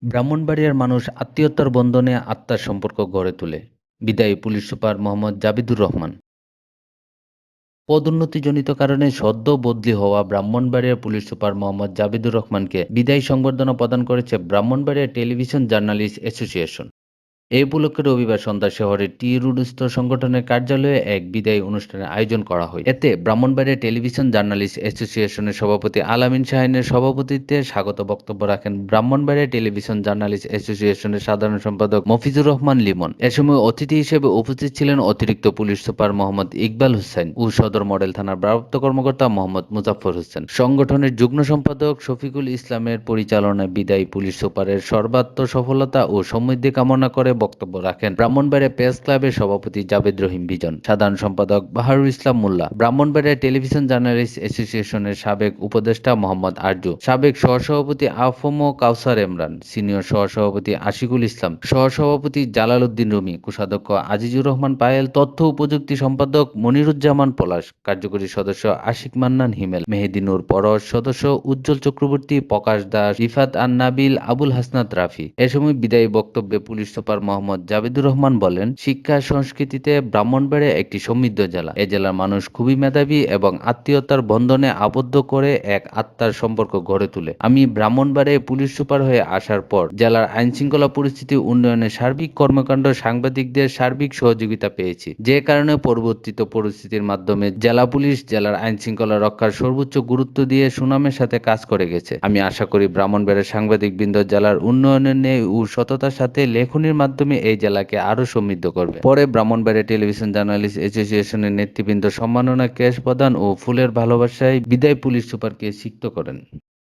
ব্রাহ্মণবাড়িয়ার মানুষ আত্মীয়তার বন্ধনে আত্মার সম্পর্ক গড়ে তোলে। বিদায়ী পুলিশ সুপার মোহাম্মদ জাবিদুর রহমান। পদোন্নতিজনিত কারণে সদ্য বদলি হওয়া ব্রাহ্মণবাড়িয়ার পুলিশ সুপার মোহাম্মদ জাবিদুর রহমানকে বিদায়ী সংবর্ধনা প্রদান করেছে ব্রাহ্মণবাড়িয়া টেলিভিশন জার্নালিস্ট অ্যাসোসিয়েশন। এই উপলক্ষে রবিবার সন্ধ্যা শহরের টি রোডস্থ সংগঠনের কার্যালয়ে এক বিদায়ী অনুষ্ঠানের আয়োজন করা হয়। এতে ব্রাহ্মণবাড়িয়া টেলিভিশন জার্নালিস্ট অ্যাসোসিয়েশনের সভাপতি আলামিন শাহিনের সভাপতিত্বে স্বাগত বক্তব্য রাখেন ব্রাহ্মণবাড়িয়া টেলিভিশন জার্নালিস্ট অ্যাসোসিয়েশনের সাধারণ সম্পাদক মফিজুর রহমান লিমন। এ সময় অতিথি হিসেবে উপস্থিত ছিলেন অতিরিক্ত পুলিশ সুপার মোহাম্মদ ইকবাল হোসেন ও সদর মডেল থানার ভারপ্রাপ্ত কর্মকর্তা মোহাম্মদ মুজাফফর হোসেন। সংগঠনের যুগ্ম সম্পাদক শফিকুল ইসলামের পরিচালনায় বিদায়ী পুলিশ সুপারের সর্বাত্ম সফলতা ও সমৃদ্ধি কামনা করে বক্তব্য রাখেন ব্রাহ্মণবাড়িয়া প্রেস ক্লাবের সভাপতি জাবেদ রহিম বিজন, সাধারণ সম্পাদক বাহারুল ইসলাম মোল্লা, ব্রাহ্মণবাড়িয়া টেলিভিশন জার্নালিস্ট অ্যাসোসিয়েশনের সাবেক উপদেষ্টা মোহাম্মদ আরজু, সাবেক সহসভাপতি আফম কাউসার ইমরান, সিনিয়র সহসভাপতি আশিকুল ইসলাম, সহসভাপতি জালাল উদ্দিন রুমি, কোষাধ্যক্ষ আজিজুর রহমান পায়েল, তথ্য উপযুক্তি সম্পাদক মনিরুজ্জামান পলাশ, কার্যকরী সদস্য আশিক মান্নান হিমেল, মেহেদী নূর পরশ, সদস্য উজ্জ্বল চক্রবর্তী, প্রকাশ দাস, রিফাত আন নাবিল, আবুল হাসনাত রাফি। এ সময় বিদায়ী বক্তব্যে পুলিশ সুপার মোহাম্মদ জাবিদুর রহমান বলেন, শিক্ষা সংস্কৃতিতে ব্রাহ্মণবাড়িয়া একটি সমৃদ্ধ জেলা। এ জেলার মানুষ খুবই মেধাবী এবং আত্মীয়তার বন্ধনে আবদ্ধ করে এক আত্মার সম্পর্ক গড়ে তোলে। আমি ব্রাহ্মণবাড়িয়ায় পুলিশ সুপার হয়ে আসার পর জেলার আইনশৃঙ্খলা পরিস্থিতি উন্নয়নে সার্বিক কর্মকাণ্ড সাংবাদিকদের সার্বিক সহযোগিতা পেয়েছি, যে কারণে পরিবর্তিত পরিস্থিতির মাধ্যমে জেলা পুলিশ জেলার আইনশৃঙ্খলা রক্ষার সর্বোচ্চ গুরুত্ব দিয়ে সুনামের সাথে কাজ করে গেছে। আমি আশা করি ব্রাহ্মণবাড়িয়ার সাংবাদিকবৃন্দ জেলার উন্নয়নের ন্যায় ও সততার সাথে লেখনির মাধ্যমে এই জেলাকে আরও সমৃদ্ধ করবে। পরে ব্রাহ্মণবাড়িয়া টেলিভিশন জার্নালিস্ট অ্যাসোসিয়েশনের নেতৃবৃন্দ সম্মাননা ক্যাশ প্রদান ও ফুলের ভালোবাসায় বিদায় পুলিশ সুপারকে সিক্ত করেন।